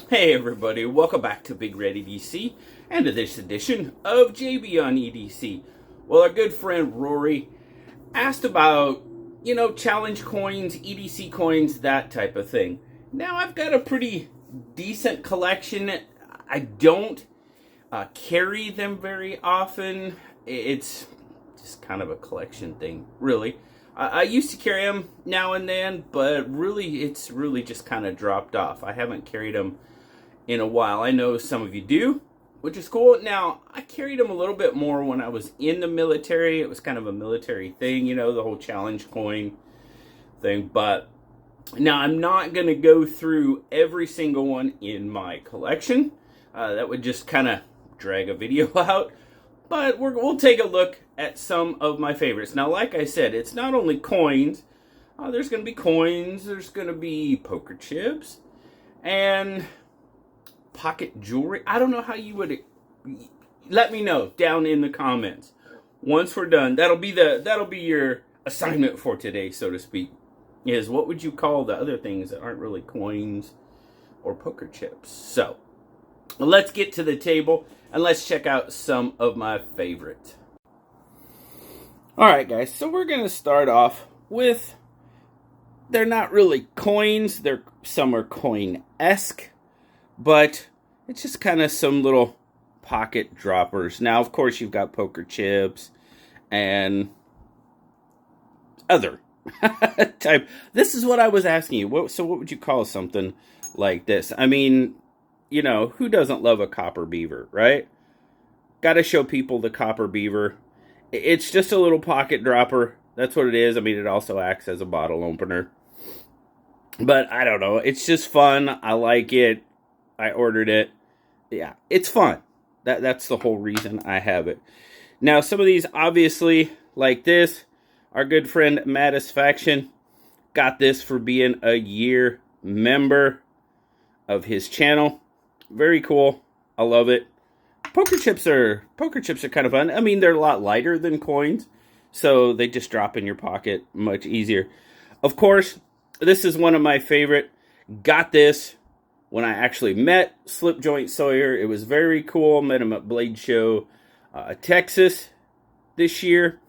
Hey everybody, welcome back to BigRedEDC and to this edition of JB on EDC. Well, our good friend Rory asked about, challenge coins, EDC coins, that type of thing. Now I've got a pretty decent collection. I don't carry them very often. It's just kind of a collection thing, really. I used to carry them now and then, but really, it's really just kind of dropped off. I haven't carried them in a while. I know some of you do, which is cool. Now, I carried them a little bit more when I was in the military. It was kind of a military thing, the whole challenge coin thing. But now I'm not going to go through every single one in my collection. That would just kind of drag a video out. But we'll take a look at some of my favorites. Now, like I said, it's not only coins. There's going to be coins. There's going to be poker chips. And pocket jewelry. I don't know how you would. Let me know down in the comments. Once we're done, that'll be your assignment for today, so to speak. Is what would you call the other things that aren't really coins or poker chips? So let's get to the table and let's check out some of my favorite. All right, guys. So we're gonna start off with. They're not really coins. Some are coin-esque. But it's just kind of some little pocket droppers. Now, of course, you've got poker chips and other type. This is what I was asking you. So what would you call something like this? I mean, who doesn't love a copper beaver, right? Got to show people the copper beaver. It's just a little pocket dropper. That's what it is. I mean, it also acts as a bottle opener. But I don't know. It's just fun. I like it. I ordered it. Yeah, it's fun. That's the whole reason I have it. Now, some of these, obviously, like this, our good friend Matisfaction got this for being a year member of his channel. Very cool. I love it. Poker chips are kind of fun. I mean, they're a lot lighter than coins, so they just drop in your pocket much easier. Of course, this is one of my favorite. Got this when I actually met Slip Joint Sawyer. It was very cool. Met him at Blade Show, Texas this year.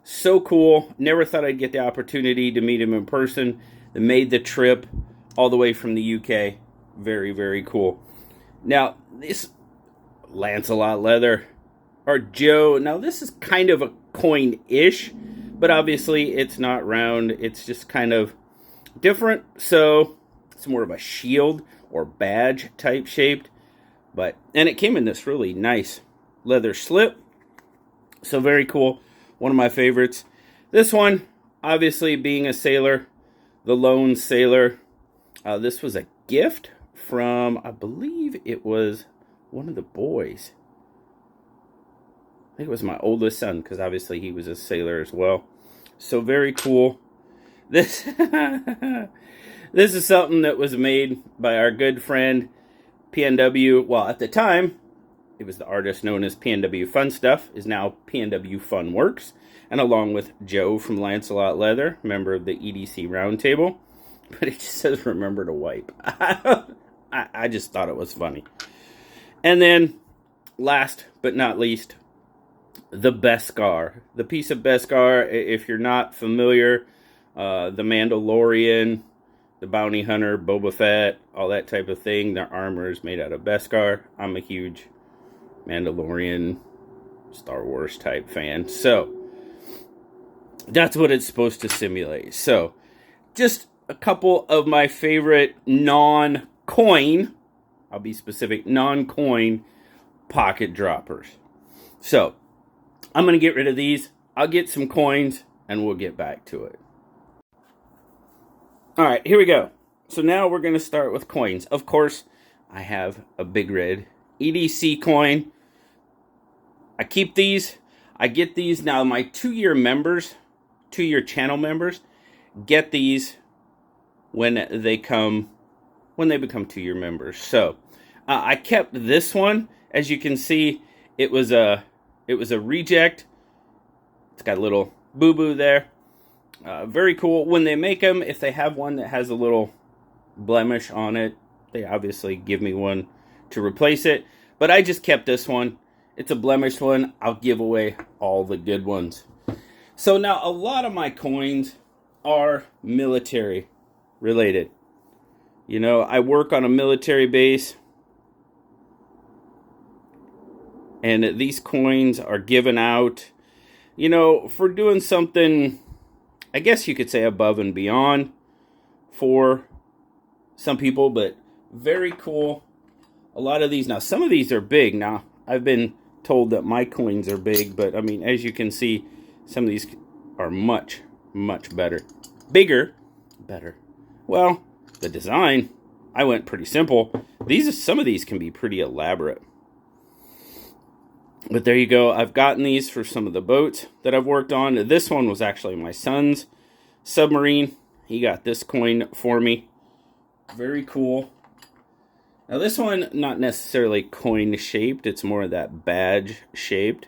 So cool. Never thought I'd get the opportunity to meet him in person. They made the trip all the way from the UK. Very, very cool. Now, this Lancelot leather, or Joe. Now, this is kind of a coin-ish, but obviously it's not round. It's just kind of different. So it's more of a shield or badge type shaped, and it came in this really nice leather slip. So very cool. One of my favorites. This one, obviously being a sailor, the lone sailor. This was a gift from, I believe it was one of the boys. I think it was my oldest son, because obviously he was a sailor as well. So very cool. This This is something that was made by our good friend PNW. Well, at the time, it was the artist known as PNW Fun Stuff, is now PNW Fun Works, and along with Joe from Lancelot Leather, member of the EDC Roundtable. But it just says, remember to wipe. I just thought it was funny. And then, last but not least, the beskar. The piece of beskar, if you're not familiar, the Mandalorian, the bounty hunter, Boba Fett, all that type of thing. Their armor is made out of beskar. I'm a huge Mandalorian, Star Wars type fan. So, that's what it's supposed to simulate. So, just a couple of my favorite non-coin, I'll be specific, non-coin pocket droppers. So, I'm going to get rid of these. I'll get some coins, and we'll get back to it. Alright, here we go. So now we're going to start with coins. Of course, I have a Big Red EDC coin. I keep these. I get these. Now, my 2-year members, 2-year channel members, get these when they become 2-year members. So, I kept this one. As you can see, it was a reject. It's got a little boo-boo there. Very cool. When they make them, if they have one that has a little blemish on it, They obviously give me one to replace it, but I just kept this one. It's a blemished one. I'll give away all the good ones. So now a lot of my coins are military related. You know, I work on a military base, and these coins are given out, you know, for doing something, I guess you could say, above and beyond for some people, but very cool. A lot of these, now some of these are big. Now, I've been told that my coins are big, but I mean, as you can see, some of these are much, much better. Bigger, better. Well, the design, I went pretty simple. Some of these can be pretty elaborate. But there you go. I've gotten these for some of the boats that I've worked on. This one was actually my son's submarine. He got this coin for me. Very cool. Now this one, not necessarily coin shaped. It's more of that badge shaped.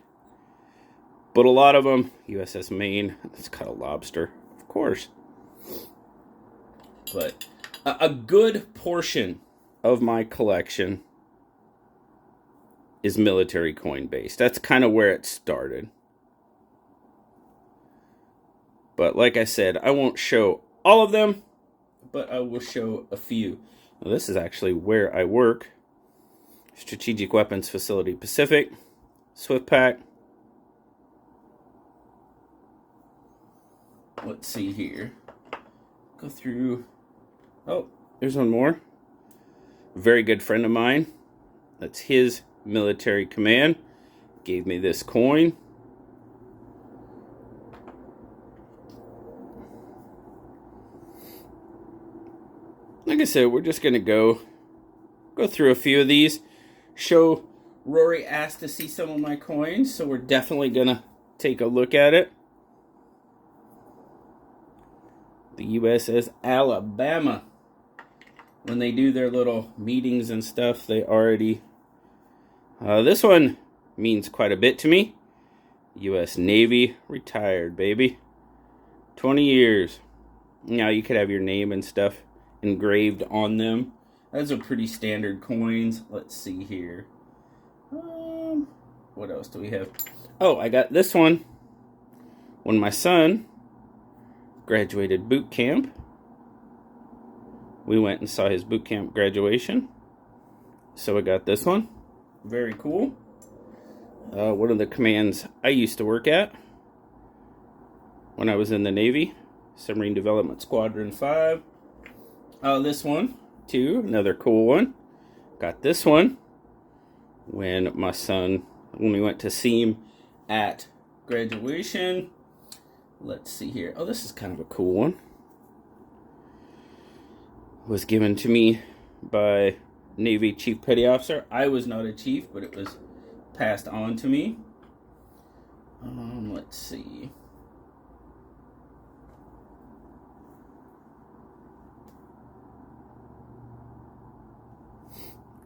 But a lot of them, USS Maine. It's got a lobster, of course. But a good portion of my collection is military coin based. That's kind of where it started. But like I said, I won't show all of them, but I will show a few. Now, this is actually where I work. Strategic Weapons Facility Pacific, Swift Pack. Let's see here. Go through. Oh, there's one more. A very good friend of mine. That's his military command. Gave me this coin. Like I said, we're just going to go through a few of these. Rory asked to see some of my coins, so we're definitely going to take a look at it. The USS Alabama. When they do their little meetings and stuff, they already... this one means quite a bit to me. U.S. Navy, retired, baby. 20 years. Now, you could have your name and stuff engraved on them. Those are pretty standard coins. Let's see here. What else do we have? Oh, I got this one when my son graduated boot camp. We went and saw his boot camp graduation. So I got this one. Very cool. One of the commands I used to work at when I was in the Navy. Submarine Development Squadron 5. This one, too. Another cool one. Got this one when we went to see him at graduation. Let's see here. Oh, this is kind of a cool one. Was given to me by Navy Chief Petty Officer. I was not a chief, but it was passed on to me. Let's see.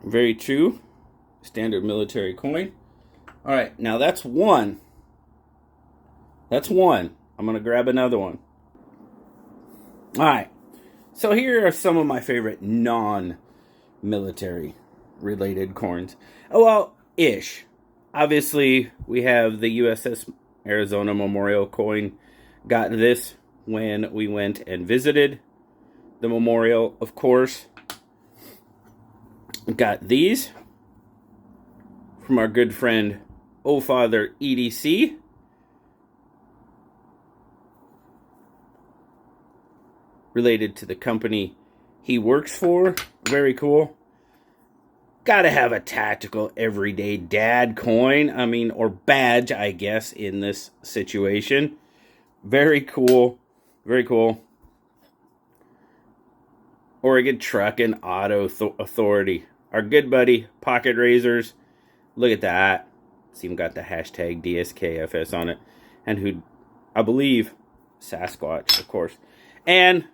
Very true. Standard military coin. All right, now that's one. That's one. I'm going to grab another one. All right. So here are some of my favorite non-military related coins. Oh, well, ish. Obviously, we have the USS Arizona Memorial coin. Got this when we went and visited the memorial, of course. Got these from our good friend, O Father EDC. Related to the company he works for. Very cool. Gotta have a tactical everyday dad coin. I mean, or badge, I guess, in this situation. Very cool. Very cool. Oregon Truck and Auto Authority. Our good buddy, Pocket Razors. Look at that. It's even got the hashtag DSKFS on it. And who, I believe, Sasquatch, of course. And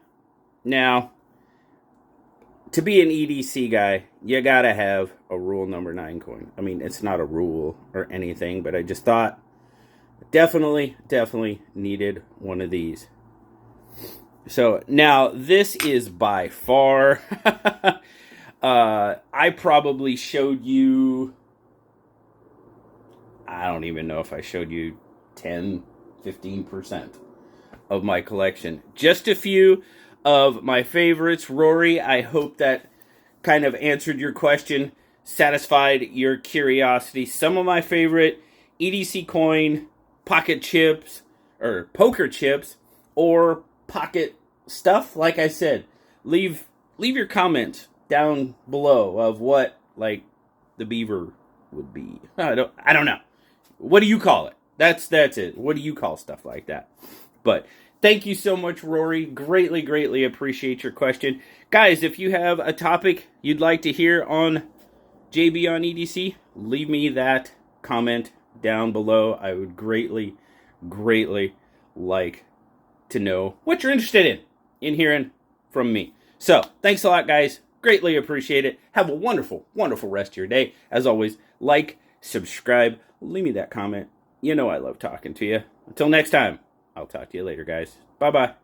now, to be an EDC guy, you gotta have a rule number 9 coin. I mean, it's not a rule or anything, but I just thought definitely needed one of these. So now this is by far I probably showed you, I don't even know if I showed you 10, 15% of my collection. Just a few of my favorites. Rory, I hope that kind of answered your question, satisfied your curiosity. Some of my favorite EDC coin, pocket chips, or poker chips, or pocket stuff. Like I said, leave your comment down below of what, like, the beaver would be. I don't know. What do you call it? That's it. What do you call stuff like that? But thank you so much, Rory. Greatly appreciate your question. Guys, if you have a topic you'd like to hear on JB on EDC, leave me that comment down below. I would greatly like to know what you're interested in hearing from me. So, thanks a lot, guys. Greatly appreciate it. Have a wonderful rest of your day. As always, like, subscribe, leave me that comment. You know I love talking to you. Until next time, I'll talk to you later, guys. Bye-bye.